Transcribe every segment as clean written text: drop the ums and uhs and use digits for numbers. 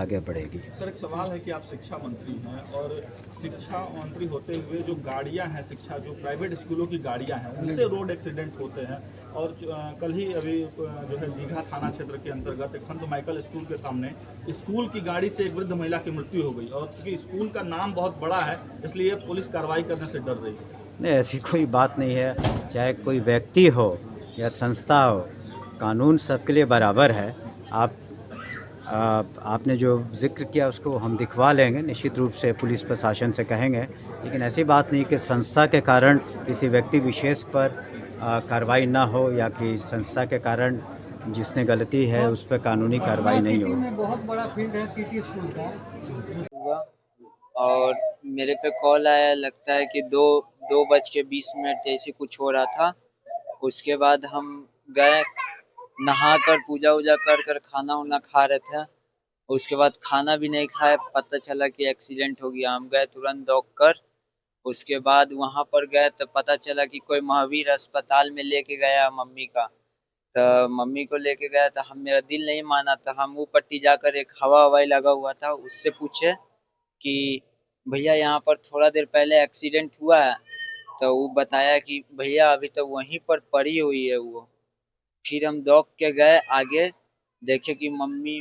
आगे बढ़ेगी। सर, एक सवाल है कि आप शिक्षा मंत्री हैं और शिक्षा मंत्री होते हुए जो गाड़ियां हैं, शिक्षा जो प्राइवेट स्कूलों की गाड़ियां हैं, उनसे रोड एक्सीडेंट होते हैं। और कल ही अभी जो है दीघा थाना क्षेत्र के अंतर्गत एक संत माइकल स्कूल के सामने स्कूल की गाड़ी से एक वृद्ध महिला की मृत्यु हो गई, और चूंकि स्कूल का नाम बहुत बड़ा है इसलिए पुलिस कार्रवाई करने से डर रही है। नहीं, ऐसी कोई बात नहीं है। चाहे कोई व्यक्ति हो या संस्था हो, कानून सबके लिए बराबर है। आपने जो जिक्र किया उसको हम दिखवा लेंगे, निश्चित रूप से पुलिस प्रशासन से कहेंगे, लेकिन ऐसी बात नहीं कि संस्था के कारण किसी व्यक्ति विशेष पर कार्रवाई ना हो या कि संस्था के कारण जिसने गलती है उस पर कानूनी कार्रवाई नहीं हो। में बहुत बड़ा फील्ड है सिटी स्कूल का, और मेरे पे कॉल आया, लगता है कि 2:20 ऐसे कुछ हो रहा था। उसके बाद हम गए, नहाकर पूजा वूजा कर खाना उना खा रहे थे। उसके बाद खाना भी नहीं खाए, पता चला कि एक्सीडेंट हो गया। हम गए तुरंत दौड़ कर। उसके बाद वहां पर गए तो पता चला कि कोई महावीर अस्पताल में लेके गया मम्मी का। तो मम्मी को लेके गया तो मेरा दिल नहीं माना, तो हम वो पट्टी जाकर एक हवा हवाई लगा हुआ था उससे पूछे कि भैया यहाँ पर थोड़ा देर पहले एक्सीडेंट हुआ है। तो वो बताया कि भैया अभी तो वहीं पर पड़ी हुई है वो। फिर हम दौड़ के गए आगे, देखे कि मम्मी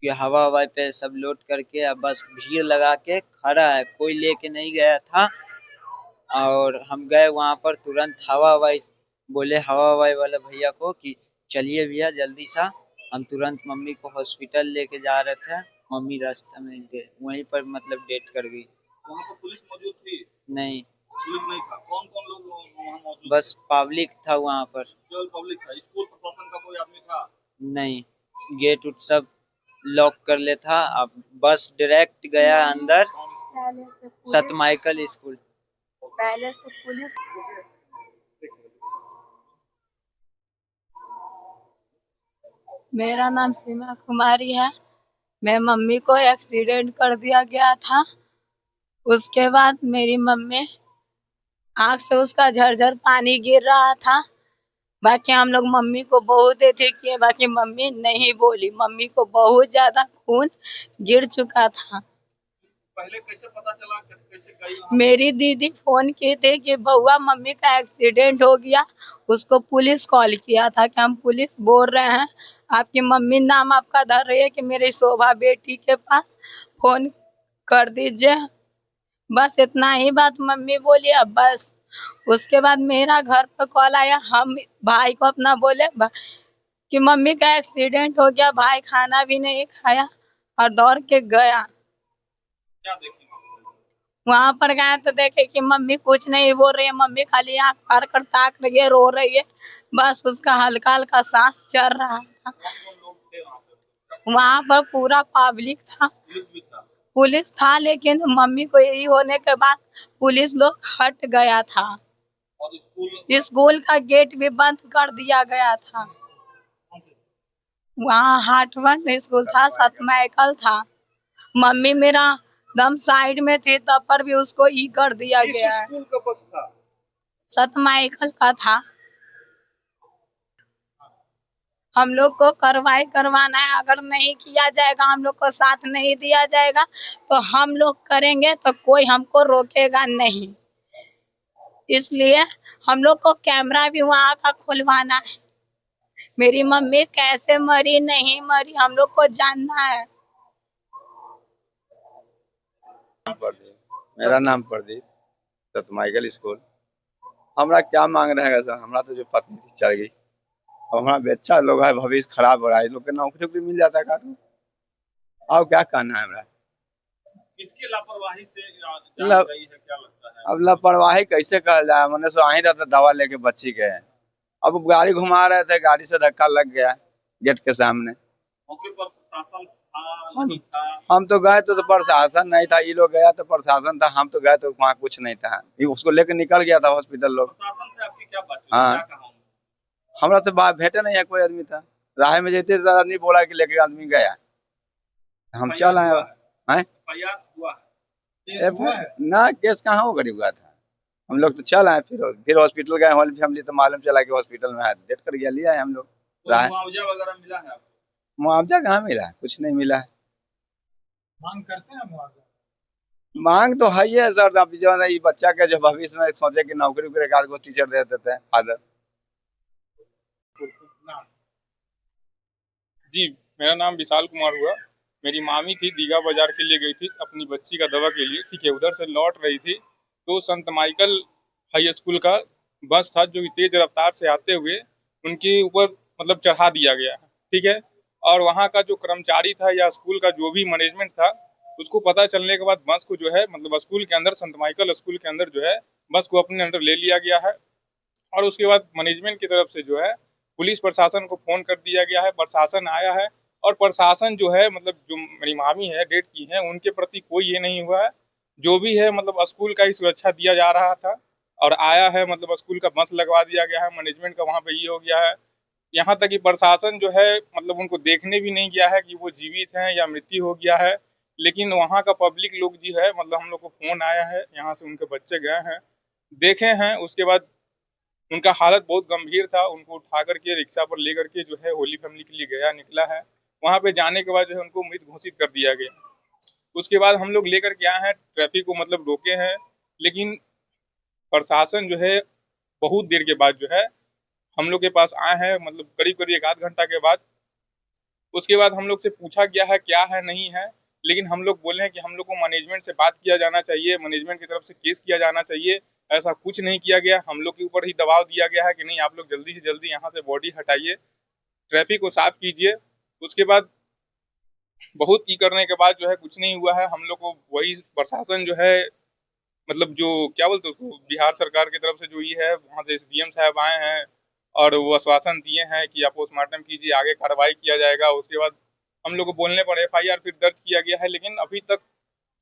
के हवा हवाई पे सब लोड करके अब बस भीड़ लगा के खड़ा है, कोई लेके नहीं गया था। और हम गए वहां पर तुरंत हवा हवाई बोले हवा हवाई वाले भैया को कि चलिए भैया जल्दी सा। हम तुरंत मम्मी को हॉस्पिटल लेके जा रहे थे। मम्मी रास्ते में वहीं पर मतलब डेथ कर गई। वहाँ पर पुलिस मौजूद थी? नहीं, पुलिस नहीं था। कौन कौन लोग वहाँ मौजूद? बस पब्लिक था वहाँ पर। केवल पब्लिक था? स्कूल प्रशासन का कोई आदमी था? नहीं, गेट उट सब लॉक कर ले था। अब बस डायरेक्ट गया अंदर सत माइकल स्कूल। पहले से पुलिस। मेरा नाम सीमा कुमारी है। मैं मम्मी को एक्सीडेंट कर दिया गया था। उसके बाद मेरी मम्मी आँख से उसका झरझर पानी गिर रहा था। बाकी हम लोग मम्मी को बहुत देते किए, बाकी मम्मी नहीं बोली। मम्मी को बहुत ज्यादा खून गिर चुका था। पहले कैसे पता चला, कैसे गई? मेरी दीदी फोन किए थे कि बउआ मम्मी का एक्सीडेंट हो गया। उसको पुलिस कॉल किया था कि हम पुलिस बोल रहे हैं, आपकी मम्मी नाम आपका धर रही है कि मेरी शोभा बेटी के पास फोन कर दीजिए। बस इतना ही बात मम्मी बोली। अब बस उसके बाद मेरा घर पर कॉल आया। हम भाई को अपना बोले कि मम्मी का एक्सीडेंट हो गया। भाई खाना भी नहीं खाया और दौड़ के गया। क्या देखी? वहां पर गए तो देखे कि मम्मी कुछ नहीं बोल रही है। मम्मी खाली आँख फाड़ कर ताक रही है, रो रही है। बस उसका हल्का हल्का सांस चल रहा था। कौन लोग थे वहाँ पे? वहां पर पूरा पब्लिक था। पुलिस भी था? पुलिस था, लेकिन मम्मी को यही होने के बाद पुलिस लोग हट गया था। और स्कूल का गेट भी बंद कर दिया गया था। वहाँ हाटवन स्कूल था, सत माइकल था। मम्मी मेरा दम साइड में थी, तब पर भी उसको ई कर दिया गया है। स्कूल का बस था, सत माइकल का था। हम लोग को कार्रवाई करवाना है। अगर नहीं किया जाएगा, हम लोग को साथ नहीं दिया जाएगा तो हम लोग करेंगे, तो कोई हमको रोकेगा नहीं। इसलिए हम लोग को कैमरा भी वहाँ का खुलवाना है। मेरी मम्मी कैसे मरी नहीं मरी हम लोग को जानना है। मेरा नाम प्रदीप, सत माइकल स्कूल। हमरा क्या मांग रहे हैं सर? हमरा तो जो पत्नी थी चल गई। अब हमारा बच्चा लोग है, भविष्य खराब हो रहा है। लोग के नौकरी मिल जाता है का तो अब क्या कहना है हमरा? किसकी लापरवाही से जान गई है, क्या लगता है? अब लापरवाही कैसे कहा जाए? मैंने सो आही रहता दवा लेके बच्ची गए। अब गाड़ी घुमा रहे थे, गाड़ी से धक्का लग गया गेट के सामने। मौके पर प्रशासन था, नहीं था? हम तो गए तो प्रशासन नहीं था। ये लोग गया तो प्रशासन था, हम तो गए तो वहाँ कुछ नहीं था। उसको लेकर निकल गया था हॉस्पिटल लोग। प्रशासन से आपकी क्या बात हुई? हाँ। क्या कहा? हमरा से बात भेटे नहीं है, कोई आदमी था राह में जेते तो आदमी बोला कि लेके आदमी गया। हम चल आए हैं। FIR हुआ है? ना, केस कहाँ हो गरीब हुआ था। हम लोग तो चल आए, फिर हॉस्पिटल गए। होल फैमिली तो मालूम चला कि हॉस्पिटल में डेथ कर गया। लिया है हम लोग। मुआवजा वगैरह मिला है आपको? मुआवजा कहाँ मिला है? कुछ नहीं मिला है। मांग करते हैं मुआवजा? मांग तो है ही है सर। अब जो है ना, ये बच्चा के जो भविष्य में सोचे कि नौकरी वोकरी एक आध गो टीचर दे देते हैं फादर। नाम? जी, मेरा नाम विशाल कुमार हुआ। मेरी मामी थी, दीघा बाजार के लिए गई थी अपनी बच्ची का दवा के लिए, ठीक है। उधर से लौट रही थी तो संत माइकल हाई स्कूल का बस था जो कि तेज रफ्तार से आते हुए उनके ऊपर मतलब चढ़ा दिया गया, ठीक है। और वहाँ का जो कर्मचारी था या स्कूल का जो भी मैनेजमेंट था, उसको पता चलने के बाद बस को जो है मतलब स्कूल के अंदर, संत माइकल स्कूल के अंदर जो है बस को अपने अंडर ले लिया गया है। और उसके बाद मैनेजमेंट की तरफ से जो है पुलिस प्रशासन को फोन कर दिया गया है, प्रशासन आया है। और प्रशासन जो है मतलब जो मेरी मामी है डेट की है, उनके प्रति कोई ये नहीं हुआ है। जो भी है मतलब स्कूल का ही सुरक्षा दिया जा रहा था और आया है, मतलब स्कूल का बस लगवा दिया गया है, मैनेजमेंट का वहाँ पे ये हो गया है। यहाँ तक कि प्रशासन जो है मतलब उनको देखने भी नहीं गया है कि वो जीवित हैं या मृत्यु हो गया है। लेकिन वहाँ का पब्लिक लोग जो है मतलब हम लोग को फोन आया है, यहाँ से उनके बच्चे गए हैं, देखे हैं। उसके बाद उनका हालत बहुत गंभीर था, उनको उठा करके रिक्शा पर लेकर के जो है होली फैमिली के लिए गया निकला है। वहां पे जाने के बाद जो है उनको मृत घोषित कर दिया गया। उसके बाद हम लोग लेकर के आए हैं, ट्रैफिक को मतलब रोके हैं, लेकिन प्रशासन जो है बहुत देर के बाद जो है हम लोग के पास आए हैं, मतलब करीब करीब 1 आध घंटा के बाद। उसके बाद हम लोग से पूछा गया है क्या है नहीं है, लेकिन हम लोग बोले हैं कि हम लोग को मैनेजमेंट से बात किया जाना चाहिए, मैनेजमेंट की तरफ से केस किया जाना चाहिए। ऐसा कुछ नहीं किया गया, हम लोग के ऊपर ही दबाव दिया गया है कि नहीं आप लोग जल्दी से जल्दी यहाँ से बॉडी हटाइए, ट्रैफिक को साफ कीजिए। उसके बाद बहुत की करने के बाद जो है कुछ नहीं हुआ है। हम लोग को वही प्रशासन जो है मतलब जो क्या बोलते उसको, बिहार सरकार की तरफ से जो ये है, वहाँ से SDM साहब आए हैं और वो आश्वासन दिए हैं कि आप पोस्टमार्टम कीजिए, आगे कार्रवाई किया जाएगा। उसके बाद हम लोग को बोलने पर FIR फिर दर्ज किया गया है, लेकिन अभी तक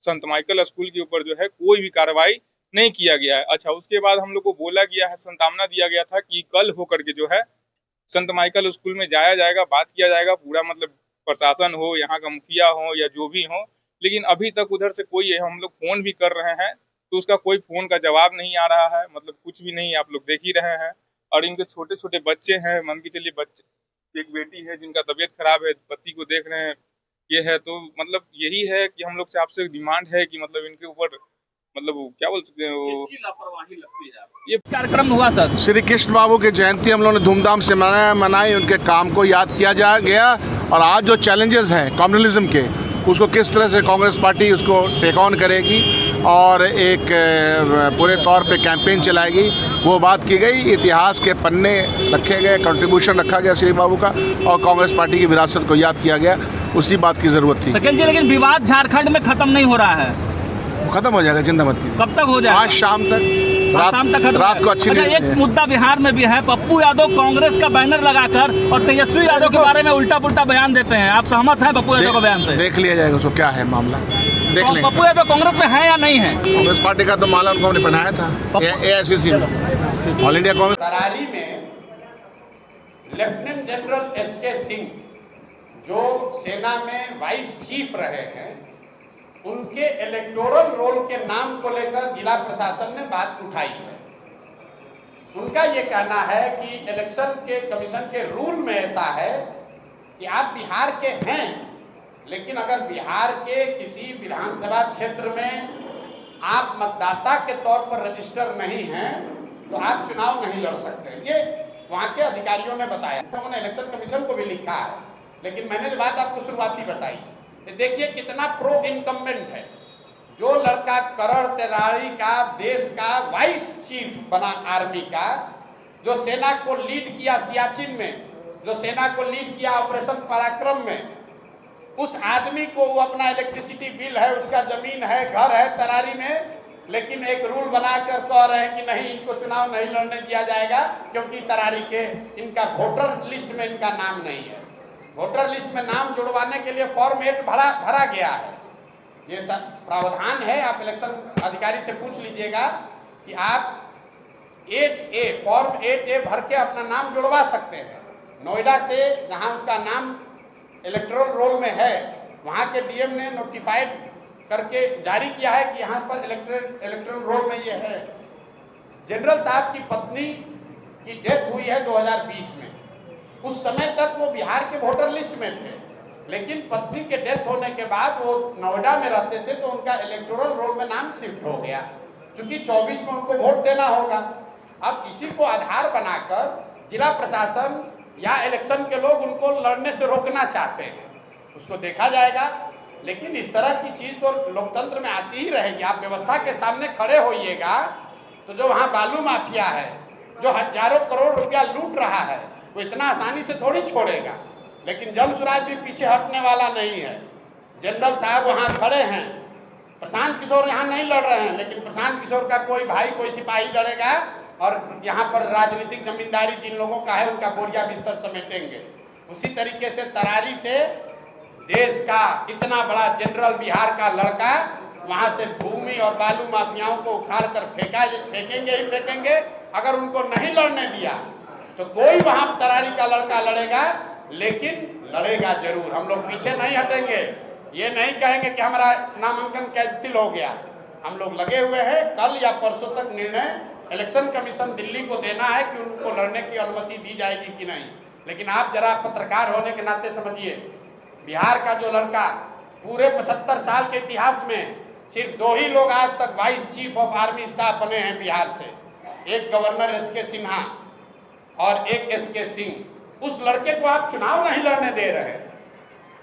संत माइकल स्कूल के ऊपर जो है कोई भी कार्रवाई नहीं किया गया है। अच्छा, उसके बाद हम लोग को बोला गया है, संतावना दिया गया था कि कल होकर के जो है संत माइकल स्कूल में जाया जाएगा, बात किया जाएगा, पूरा मतलब प्रशासन हो, यहाँ का मुखिया हो या जो भी हो। लेकिन अभी तक उधर से कोई है, हम लोग फोन भी कर रहे हैं तो उसका कोई फोन का जवाब नहीं आ रहा है, मतलब कुछ भी नहीं, आप लोग देख ही रहे हैं। और इनके छोटे छोटे बच्चे हैं, मान के चलिए बच्चे, एक बेटी है जिनका तबीयत खराब है, पति को देख रहे हैं, ये है। तो मतलब यही है कि हम लोग से आपसे डिमांड है कि मतलब इनके ऊपर मतलब क्या बोल सकते हैं वो, किसकी लापरवाही लगती है आपको? ये कार्यक्रम हुआ सर, श्री कृष्ण बाबू की जयंती हम लोगों ने धूमधाम से मनाई, उनके काम को याद किया जा गया। और आज जो चैलेंजेस हैं कम्युनलिज्म के, उसको किस तरह से कांग्रेस पार्टी उसको टेक ऑन करेगी और एक पूरे तौर पे कैंपेन चलाएगी, वो बात की गई। इतिहास के पन्ने रखे गए, कंट्रीब्यूशन रखा गया श्री बाबू का, और कांग्रेस पार्टी की विरासत को याद किया गया। उसी बात की ज़रूरत थी। सेकंड जी, लेकिन विवाद झारखंड में खत्म नहीं हो रहा है, खत्म हो जाएगा, चिंता मत कीजिए। कब तक हो जाएगा? आज शाम तक, शाम तक खत्म रात को अच्छी अच्छा, एक मुद्दा बिहार में भी है, पप्पू यादव कांग्रेस का बैनर लगाकर और तेजस्वी यादव के बारे में उल्टा पुल्टा बयान देते हैं। आप सहमत हैं पप्पू यादव के बयान से? देख लिया जाएगा उसको क्या है मामला, देख लेंगे। पप्पू यादव कांग्रेस में है या नहीं है? कांग्रेस पार्टी का तो माला उनको हमने पहनाया था AICC में, ऑल इंडिया कांग्रेस। तरारी में लेफ्टिनेंट जनरल SK सिंह जो सेना में वाइस चीफ रहे हैं, उनके इलेक्टोरल रोल के नाम को लेकर जिला प्रशासन ने बात उठाई है। उनका ये कहना है कि इलेक्शन के कमीशन के रूल में ऐसा है कि आप बिहार के हैं, लेकिन अगर बिहार के किसी विधानसभा क्षेत्र में आप मतदाता के तौर पर रजिस्टर नहीं हैं तो आप चुनाव नहीं लड़ सकते। ये वहाँ के अधिकारियों ने बताया। उन्होंने इलेक्शन कमीशन को भी लिखा है, लेकिन मैंने जो बात आपको शुरुआती बताई, देखिए कितना प्रो इनकम्बेंट है। जो लड़का करण तेरारी का देश का वाइस चीफ बना आर्मी का, जो सेना को लीड किया सियाचिन में, जो सेना को लीड किया ऑपरेशन पराक्रम में, उस आदमी को वो अपना इलेक्ट्रिसिटी बिल है, उसका जमीन है, घर है तरारी में, लेकिन एक रूल बनाकर कह रहे हैं कि नहीं, इनको चुनाव नहीं लड़ने दिया जाएगा क्योंकि तरारी के इनका वोटर लिस्ट में इनका नाम नहीं है। वोटर लिस्ट में नाम जुड़वाने के लिए फॉर्म 8 भरा गया है। ये प्रावधान है, आप इलेक्शन अधिकारी से पूछ लीजिएगा कि आप 8A फॉर्म 8A भर के अपना नाम जुड़वा सकते हैं। नोएडा से जहां उनका नाम इलेक्टोरल रोल में है, वहां के DM ने नोटिफाइड करके जारी किया है कि यहाँ पर इलेक्टोरल रोल में ये है। जनरल साहब की पत्नी की डेथ हुई है 2020 में। उस समय तक वो बिहार के वोटर लिस्ट में थे, लेकिन पत्नी के डेथ होने के बाद वो नोएडा में रहते थे तो उनका इलेक्टोरल रोल में नाम शिफ्ट हो गया, क्योंकि 24 में उनको वोट देना होगा। अब इसी को आधार बनाकर जिला प्रशासन या इलेक्शन के लोग उनको लड़ने से रोकना चाहते हैं, उसको देखा जाएगा। लेकिन इस तरह की चीज तो लोकतंत्र में आती ही रहेगी। आप व्यवस्था के सामने खड़े होइएगा तो जो वहाँ बालू माफिया है, जो हजारों करोड़ रुपया लूट रहा है, वो इतना आसानी से थोड़ी छोड़ेगा। लेकिन जन स्वराज भी पीछे हटने वाला नहीं है। जनरल साहब वहाँ खड़े हैं, प्रशांत किशोर यहाँ नहीं लड़ रहे हैं, लेकिन प्रशांत किशोर का कोई भाई कोई सिपाही लड़ेगा और यहाँ पर राजनीतिक जमींदारी जिन लोगों का है उनका बोरिया बिस्तर समेटेंगे। उसी तरीके से तरारी से देश का इतना बड़ा जनरल बिहार का लड़का वहां से भूमि और बालू माफियाओं को उखाड़ कर फेंकेंगे ही फेंकेंगे। अगर उनको नहीं लड़ने दिया तो कोई वहां तरारी का लड़का लड़ेगा, लेकिन लड़ेगा जरूर। हम लोग पीछे नहीं हटेंगे, ये नहीं कहेंगे कि हमारा नामांकन कैंसिल हो गया। हम लोग लगे हुए हैं। कल या परसों तक निर्णय इलेक्शन कमीशन दिल्ली को देना है कि उनको लड़ने की अनुमति दी जाएगी कि नहीं। लेकिन आप जरा पत्रकार होने के नाते समझिए, बिहार का जो लड़का पूरे 75 साल के इतिहास में सिर्फ 2 ही लोग आज तक vice chief of army staff बने हैं बिहार से, एक गवर्नर एसके सिन्हा और एक एसके सिंह। उस लड़के को आप चुनाव नहीं लड़ने दे रहे हैं।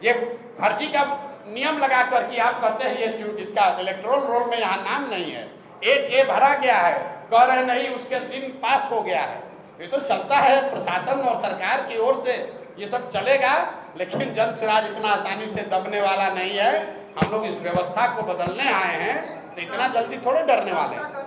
ये फर्जी का नियम लगाकर कि आप कहते हैं ये इसका इलेक्टोरल रोल में यहाँ नाम नहीं है, 8A भरा गया है, कह रहे नहीं उसके दिन पास हो गया है। ये तो चलता है, प्रशासन और सरकार की ओर से ये सब चलेगा। लेकिन जन स्वराज इतना आसानी से दबने वाला नहीं है। हम लोग इस व्यवस्था को बदलने आए हैं, तो इतना जल्दी थोड़े डरने वाले हैं।